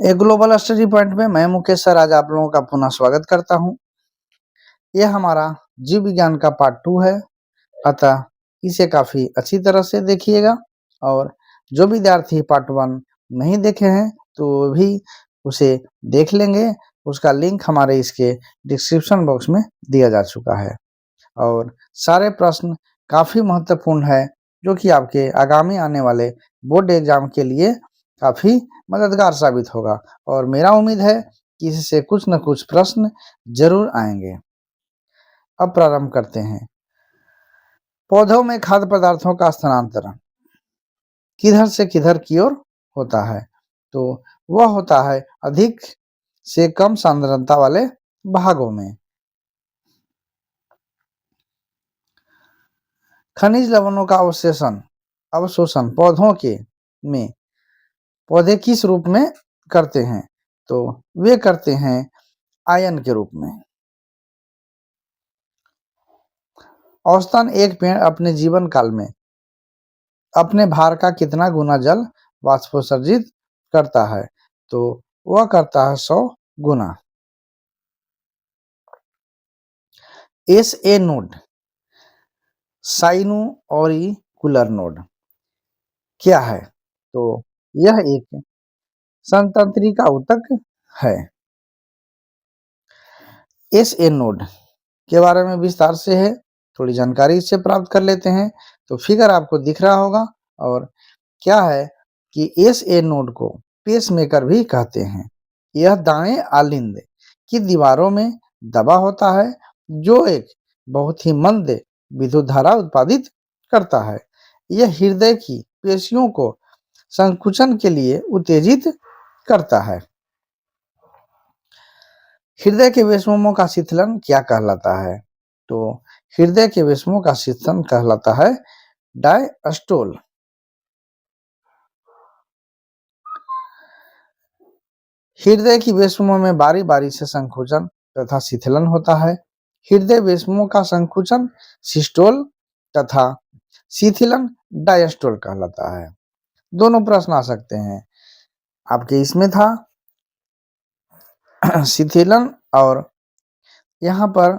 एक global study point में मैं मुकेश सर आज आप लोगों का पुनः स्वागत करता हूं। यह हमारा जीव विज्ञान का पार्ट 2 है, अतः इसे काफी अच्छी तरह से देखिएगा और जो विद्यार्थी पार्ट 1 नहीं देखे हैं तो भी उसे देख लेंगे। उसका लिंक हमारे इसके डिस्क्रिप्शन बॉक्स में दिया जा चुका है और सारे प्रश्न काफी महत्वपूर्ण है जो कि आपके आगामी आने वाले बोर्ड एग्जाम के लिए काफी मददगार साबित होगा और मेरा उम्मीद है कि इससे कुछ न कुछ प्रश्न जरूर आएंगे। अब प्रारंभ करते हैं। पौधों में खाद्य पदार्थों का स्थानांतरण किधर से किधर की ओर होता है? तो वह होता है अधिक से कम सांद्रता वाले भागों में। खनिज लवणों का अवशोषण पौधों के में पौधे किस रूप में करते हैं? तो वे करते हैं आयन के रूप में। औसतन एक पेड़ अपने जीवन काल में अपने भार का कितना गुना जल वाष्पोत्सर्जित करता है? तो वह करता है 100 गुना। SA नोड साइनुओरिकुलर नोड क्या है? तो यह एक संतंत्रिका ऊतक है। SA नोड के बारे में विस्तार से है, थोड़ी जानकारी इससे प्राप्त कर लेते हैं। तो फिगर आपको दिख रहा होगा और क्या है कि SA नोड को पेसमेकर भी कहते हैं। यह दाएं आलिंद की दीवारों में दबा होता है जो एक बहुत ही मंद विद्युत धारा उत्पादित करता है। यह हृदय की पेशियों को संकुचन के लिए उत्तेजित करता है। हृदय के वेशमों का शीतलन क्या कहलाता है? तो हृदय के वेशमों का शीतलन कहलाता है डायस्टोल। हृदय की वेशमों में बारी बारी से संकुचन तथा शीतलन होता है। हृदय वेशमों का संकुचन सिस्टोल तथा शीतलन डायस्टोल कहलाता है। दोनों प्रश्न आ सकते हैं आपके, इसमें था शीतलन और यहाँ पर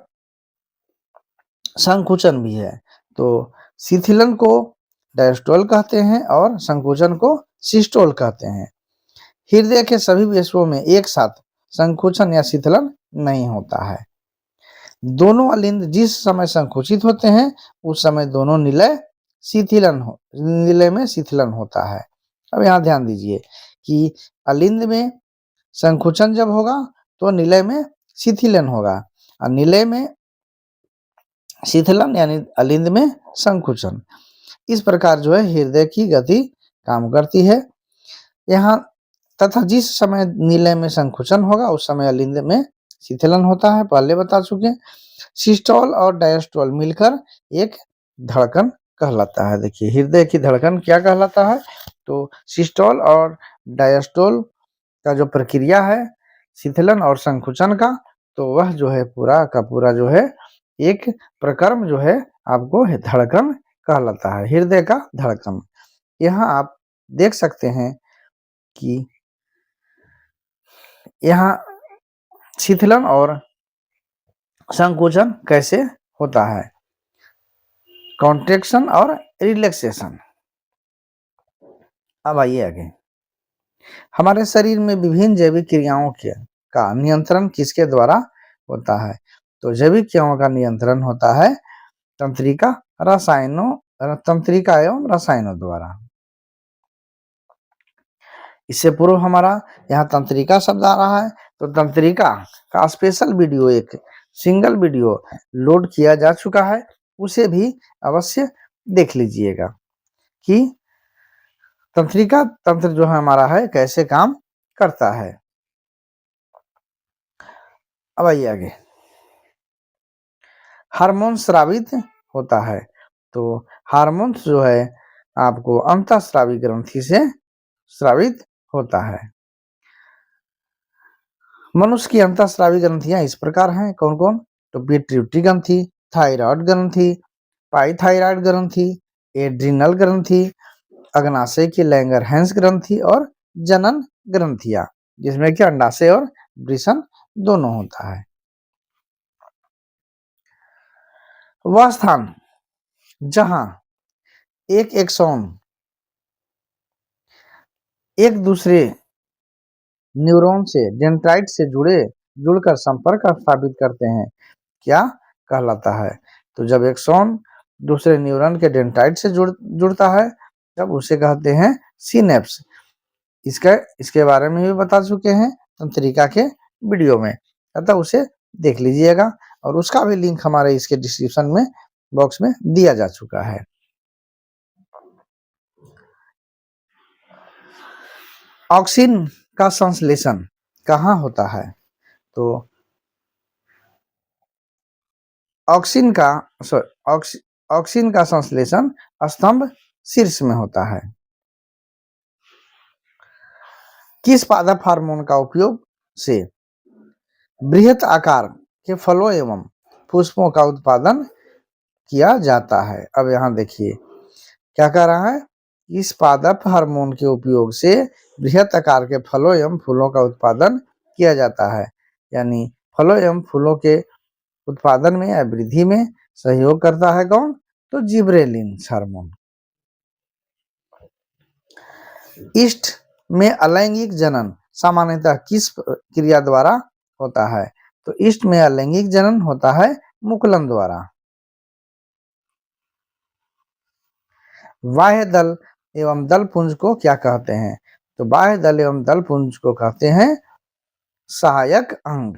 संकुचन भी है। तो शीतलन को डायस्टोल कहते हैं और संकुचन को सिस्टोल कहते हैं। हृदय के सभी वेशों में एक साथ संकुचन या शीतलन नहीं होता है। दोनों अलिंद जिस समय संकुचित होते हैं उस समय दोनों निलय में शीतलन होता है। अब यहाँ ध्यान दीजिए कि अलिंद में संकुचन जब होगा तो निलय में शीतलन होगा और निलय में शीतलन यानी अलिंद में संकुचन। इस प्रकार जो है हृदय की गति काम करती है। यहाँ तथा जिस समय निलय में संकुचन होगा उस समय अलिंद में शीतलन होता है, पहले बता चुके। सिस्टोल और डायस्टोल मिलकर एक धड़कन कहलाता है। देखिए हृदय की धड़कन क्या कहलाता है? तो सिस्टोल और डायस्टोल का जो प्रक्रिया है शीतलन और संकुचन का, तो वह जो है पूरा का पूरा जो है एक प्रक्रम जो है आपको धड़कन कहलाता है, हृदय का धड़कन। यहाँ आप देख सकते हैं कि यहाँ शीतलन और संकुचन कैसे होता है, कॉन्ट्रैक्शन और रिलैक्सेशन। अब आइए आगे। हमारे शरीर में विभिन्न जैविक क्रियाओं का नियंत्रण किसके द्वारा होता है? तो जैविक क्रियाओं का नियंत्रण होता है तंत्रिका एवं रसायनों द्वारा। इससे पूर्व हमारा यहाँ तंत्रिका शब्द आ रहा है, तो तंत्रिका का स्पेशल वीडियो, एक सिंगल वीडियो लोड किया जा चुका है, उसे भी अवश्य देख लीजिएगा कि तंत्रिका तंत्र जो है हमारा है कैसे काम करता है। अब आइए आगे। हार्मोन स्रावित होता है, तो हार्मोन्स जो है आपको अंतःस्रावी ग्रंथि से स्रावित होता है। मनुष्य की अंतःस्रावी ग्रंथियां इस प्रकार हैं, कौन कौन? तो पिट्यूटरी ग्रंथि, थायराइड ग्रंथि, पाइथायराइड ग्रंथि, एड्रिनल ग्रंथि, अग्नाशय की लैंगरहैंस ग्रंथि और जनन ग्रंथियां। जिसमें कि अंडाशय और वृषण दोनों होता है। वह स्थान जहां एक एक्सॉन एक दूसरे न्यूरॉन से डेंड्राइट से जुड़कर संपर्क स्थापित करते हैं, क्या कहलाता है? तो जब एक्सॉन दूसरे न्यूरॉन के डेंड्राइट से जुड़ता है तब उसे कहते हैं सिनेप्स। इसके बारे में भी बता चुके हैं तंत्रिका के वीडियो में, अतः उसे देख लीजिएगा और उसका भी लिंक हमारे इसके डिस्क्रिप्शन में बॉक्स में दिया जा चुका है। ऑक्सिन का संश्लेषण कहाँ होता है? तो ऑक्सिन का संश्लेषण स्तंभ शीर्ष में होता है। किस पादप हार्मोन का उपयोग से बृहत आकार के फलों एवं पुष्पों का उत्पादन किया जाता है? अब यहाँ देखिए क्या कह रहा है, इस पादप हार्मोन के उपयोग से बृहत आकार के फलों एवं फूलों का उत्पादन किया जाता है। यानी फलों एवं फूलों के उत्पादन में या वृद्धि में सहयोग करता है कौन? तो जिबरेलिन्स हार्मोन। ईस्ट में अलैंगिक जनन सामान्यतः किस क्रिया द्वारा होता है? तो ईस्ट में अलैंगिक जनन होता है मुकुलन द्वारा। बाह्य दल एवं दल पुंज को क्या कहते हैं? तो बाह्य दल एवं दल पुंज को कहते हैं सहायक अंग।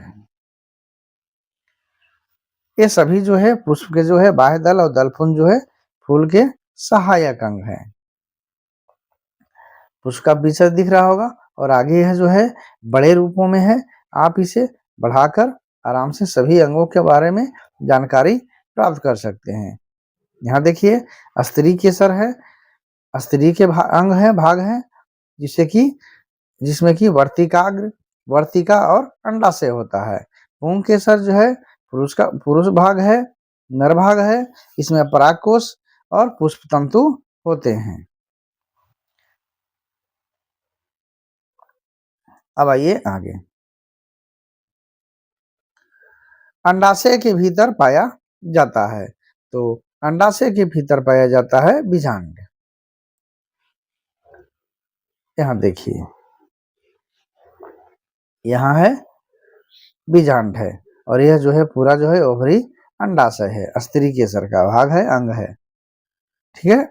ये सभी जो है पुष्प के जो है बाह्य दल और दल पुंज जो है फूल के सहायक अंग है। पुष्प का पिक्चर दिख रहा होगा और आगे है जो है बड़े रूपों में है, आप इसे बढ़ाकर आराम से सभी अंगों के बारे में जानकारी प्राप्त कर सकते हैं। यहाँ देखिए स्त्री केसर है, स्त्री के अंग है, भाग है, जिसमें कि वर्तिका और अंडाशय होता है। पुंग केसर जो है पुरुष भाग है, नर भाग है, इसमें परागकोश और पुष्प तंतु होते हैं। अब आइए आगे। अंडाशय के भीतर पाया जाता है, तो अंडाशय के भीतर पाया जाता है बीजांड। यहाँ देखिए यहाँ है बीजांड है और यह जो है पूरा जो है ओवरी अंडाशय है, स्त्री केसर का भाग है, अंग है। ठीक है,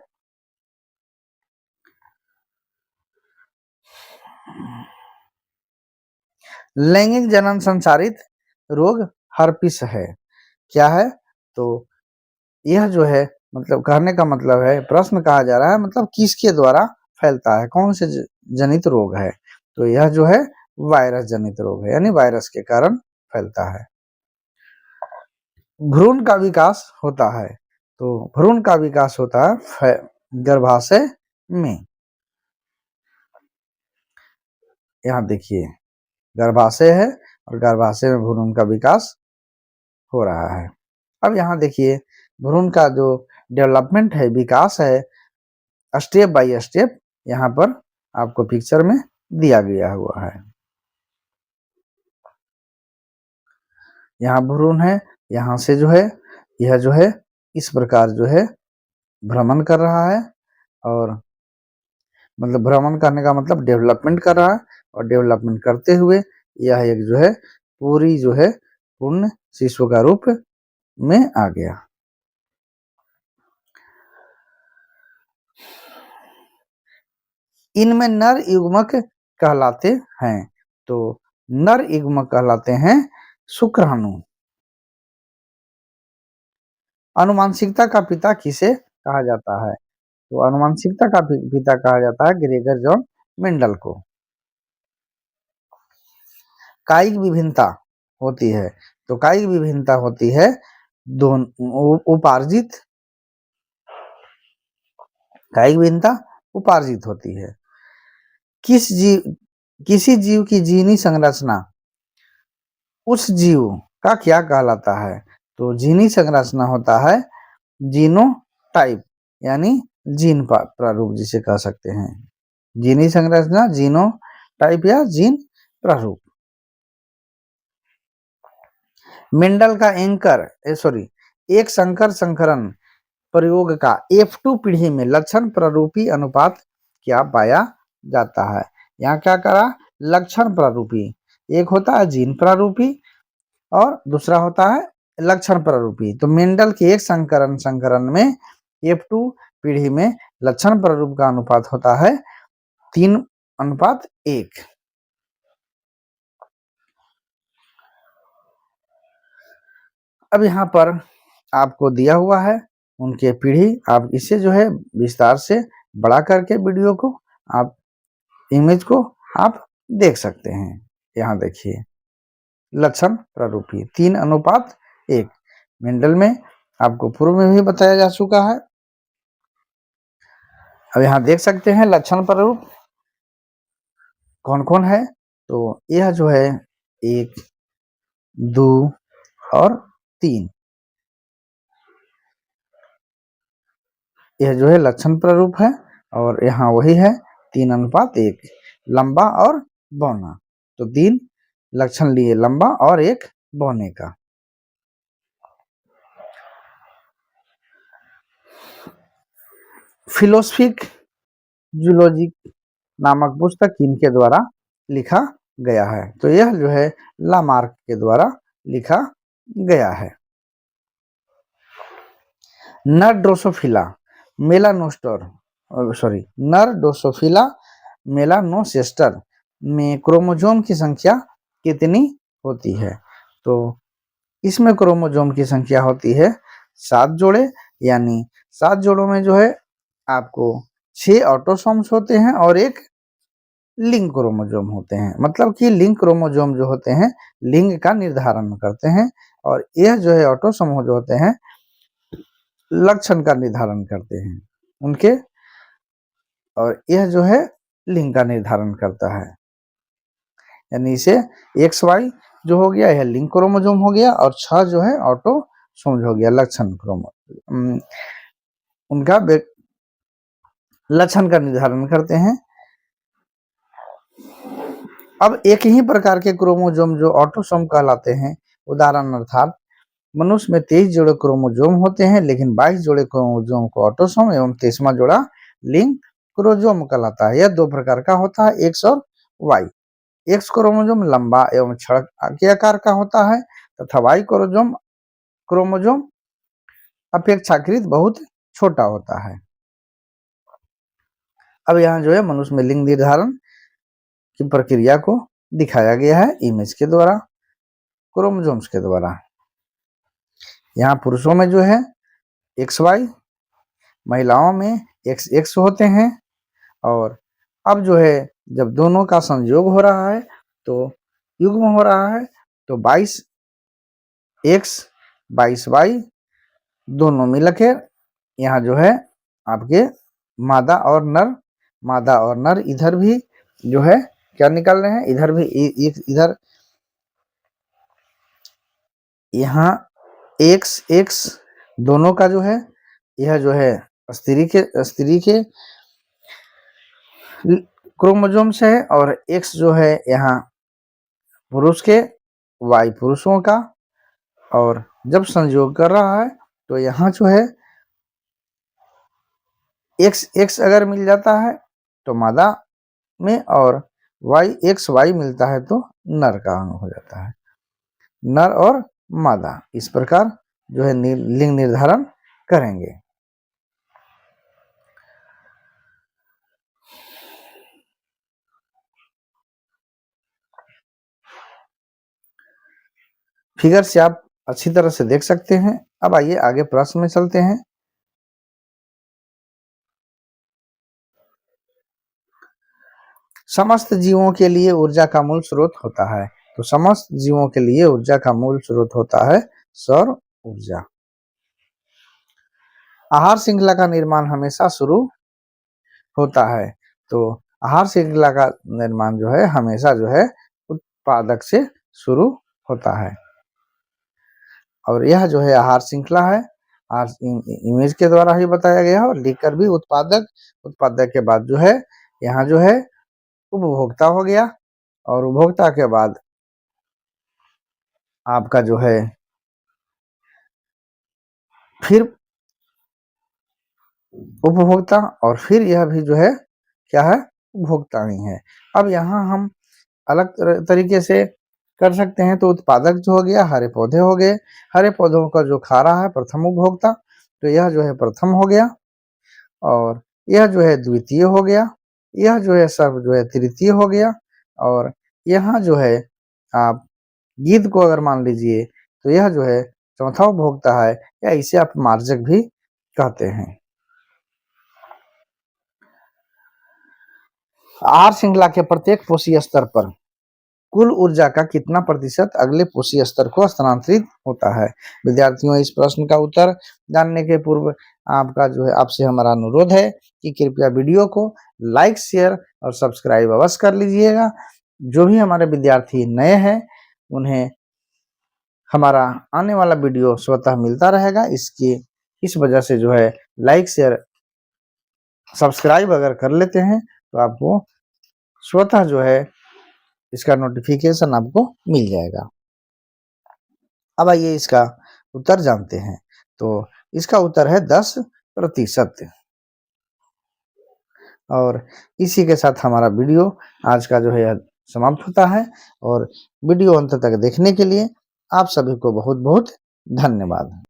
लैंगिक जनन संचारित रोग हर्पिस है, क्या है? तो यह जो है मतलब कहने का मतलब है, प्रश्न कहा जा रहा है मतलब किसके द्वारा फैलता है, कौन से जनित रोग है? तो यह जो है वायरस जनित रोग है, यानी वायरस के कारण फैलता है। भ्रूण का विकास होता है, तो भ्रूण का विकास होता है गर्भाशय में। यहाँ देखिए गर्भाशय है और गर्भाशय में भ्रूण का विकास हो रहा है। अब यहाँ देखिए भ्रूण का जो डेवलपमेंट है, विकास है, स्टेप बाय स्टेप यहाँ पर आपको पिक्चर में दिया गया हुआ है। यहाँ भ्रूण है, यहाँ से जो है यह जो है इस प्रकार जो है भ्रमण कर रहा है, और मतलब भ्रमण करने का मतलब डेवलपमेंट कर रहा है, और डेवलपमेंट करते हुए यह एक जो है पूरी जो है पूर्ण शिशु का रूप में आ गया। इनमें नर युग्मक कहलाते हैं, तो नर युग्मक कहलाते हैं शुक्राणु। अनुवांशिकता का पिता किसे कहा जाता है? तो अनुवांशिकता का पिता कहा जाता है ग्रेगर जॉन मेंडल को। कायिक विभिन्नता होती है, तो कायिक विभिन्नता होती है उपार्जित, कायिक विभिन्नता उपार्जित होती है। किसी जीव की जीनी संरचना उस जीव का क्या कहलाता है? तो जीनी संरचना होता है जीनोटाइप, यानी जीन प्रारूप जिसे कह सकते हैं। जीनी संरचना जीनोटाइप या जीन प्रारूप। मेंडल का एक संकर संकरण प्रयोग का F2 पीढ़ी में लक्षण प्रारूपी अनुपात क्या पाया जाता है। यहाँ क्या करा, लक्षण प्रारूपी, एक होता है जीन प्रारूपी और दूसरा होता है लक्षण प्रारूपी। तो मेंडल के एक संकरण में F2 पीढ़ी में लक्षण प्रारूप का अनुपात होता है 3:1। अब यहाँ पर आपको दिया हुआ है उनके पीढ़ी, आप इसे जो है विस्तार से बड़ा करके वीडियो को आप इमेज को आप देख सकते हैं। यहाँ देखिए लक्षण प्रारूपी 3:1 मेंडल में आपको पूर्व में भी बताया जा चुका है। अब यहाँ देख सकते हैं लक्षण प्रारूप कौन कौन है। तो यह जो है 1, 2 और 3, यह जो है लक्षण प्रारूप है। और यहाँ वही है 3:1 लंबा और बौना। तो 3 लक्षण लिए लंबा और 1 बौने का। फिलोसफिक जूलॉजी नामक पुस्तक किनके द्वारा लिखा गया है। तो यह जो है लामार्क के द्वारा लिखा गया है। नर ड्रोसोफिला मेलानोसेस्टर में क्रोमोसोम की संख्या कितनी होती है। तो इसमें क्रोमोसोम की संख्या होती है 7 जोड़े, यानी 7 जोड़ों में जो है आपको 6 ऑटोसोम्स होते हैं और 1 लिंग क्रोमोसोम होते हैं। मतलब कि लिंग क्रोमोसोम जो होते हैं लिंग का निर्धारण करते हैं और यह जो है ऑटोसोम जो होते हैं लक्षण का निर्धारण करते हैं उनके, और यह जो है लिंग का निर्धारण करता है। यानी इसे XY जो हो गया यह लिंग क्रोमोसोम हो गया और 6 जो है ऑटोसोम हो गया लक्षण क्रोमोसोम, उनका लक्षण का निर्धारण करते हैं। अब एक ही प्रकार के क्रोमोसोम जो ऑटोसोम कहलाते हैं, उदाहरण अर्थात मनुष्य में 23 जोड़े क्रोमोसोम होते हैं, लेकिन 22 जोड़े क्रोमोसोम को ऑटोसोम एवं 23वां जोड़ा लिंग क्रोमोसोम कहलाता है। यह 2 प्रकार का होता है, एक्स और वाई। एक्स क्रोमोसोम लंबा एवं छड़ के आकार का होता है तथा वाई क्रोमोसोम अपेक्षाकृत बहुत छोटा होता है। अब यहाँ जो है मनुष्य में लिंग निर्धारण की प्रक्रिया को दिखाया गया है इमेज के द्वारा, क्रोमोसोम्स के द्वारा। यहाँ पुरुषों में जो है XY, महिलाओं में XX होते हैं। और अब जो है जब दोनों का संयोग हो रहा है तो युग्म हो रहा है, तो 22X 22Y दोनों मिलकर यहाँ जो है आपके मादा और नर इधर भी जो है क्या निकल रहे हैं, इधर भी इधर यहाँ XX दोनों का जो है यह जो है स्त्री के क्रोमोसोम से है और X जो है यहाँ पुरुष के, Y पुरुषों का। और जब संयोग कर रहा है तो यहाँ जो है XX अगर मिल जाता है तो मादा में और YXY मिलता है तो नर का अंग हो जाता है, नर और मादा। इस प्रकार जो है लिंग निर्धारण करेंगे। फिगर से आप अच्छी तरह से देख सकते हैं। अब आइए आगे प्रश्न में चलते हैं। समस्त जीवों के लिए ऊर्जा का मूल स्रोत होता है। तो समस्त जीवों के लिए ऊर्जा का मूल स्रोत होता है सौर ऊर्जा। आहार श्रृंखला का निर्माण हमेशा शुरू होता है। तो आहार श्रृंखला का निर्माण जो है हमेशा जो है उत्पादक से शुरू होता है। और यह जो है आहार श्रृंखला है, इमेज के द्वारा ही बताया गया है और लिखकर भी उत्पादक के बाद जो है यहाँ जो है उपभोक्ता हो गया और उपभोक्ता के बाद आपका जो है फिर उपभोक्ता और फिर यह भी जो है क्या है, उपभोक्ता ही है। अब यहाँ हम अलग तरीके से कर सकते हैं। तो उत्पादक जो हो गया, हरे पौधे हो गए, हरे पौधों का जो खा रहा है प्रथम उपभोक्ता, तो यह जो है प्रथम हो गया, और यह जो है द्वितीय हो गया, यह जो है सब जो है तृतीय हो गया, और यहाँ जो है आप गिद्ध को अगर मान लीजिए तो यह जो है चौथा उपभोक्ता है, या इसे आप मार्जक भी कहते हैं। आहार श्रृंखला के प्रत्येक पोषी स्तर पर कुल ऊर्जा का कितना प्रतिशत अगले पोषी स्तर को स्थानांतरित होता है? विद्यार्थियों, इस प्रश्न का उत्तर जानने के पूर्व आपका जो है आपसे हमारा अनुरोध है कि कृपया वीडियो को लाइक, शेयर और सब्सक्राइब अवश्य कर लीजिएगा। जो भी हमारे विद्यार्थी नए हैं उन्हें हमारा आने वाला वीडियो स्वतः मिलता रहेगा। इस वजह से जो है लाइक, शेयर, सब्सक्राइब अगर कर लेते हैं तो आपको स्वतः जो है इसका नोटिफिकेशन आपको मिल जाएगा। अब आइए इसका उत्तर जानते हैं। तो इसका उत्तर है 10%। और इसी के साथ हमारा वीडियो आज का जो है समाप्त होता है। और वीडियो अंत तक देखने के लिए आप सभी को बहुत बहुत धन्यवाद।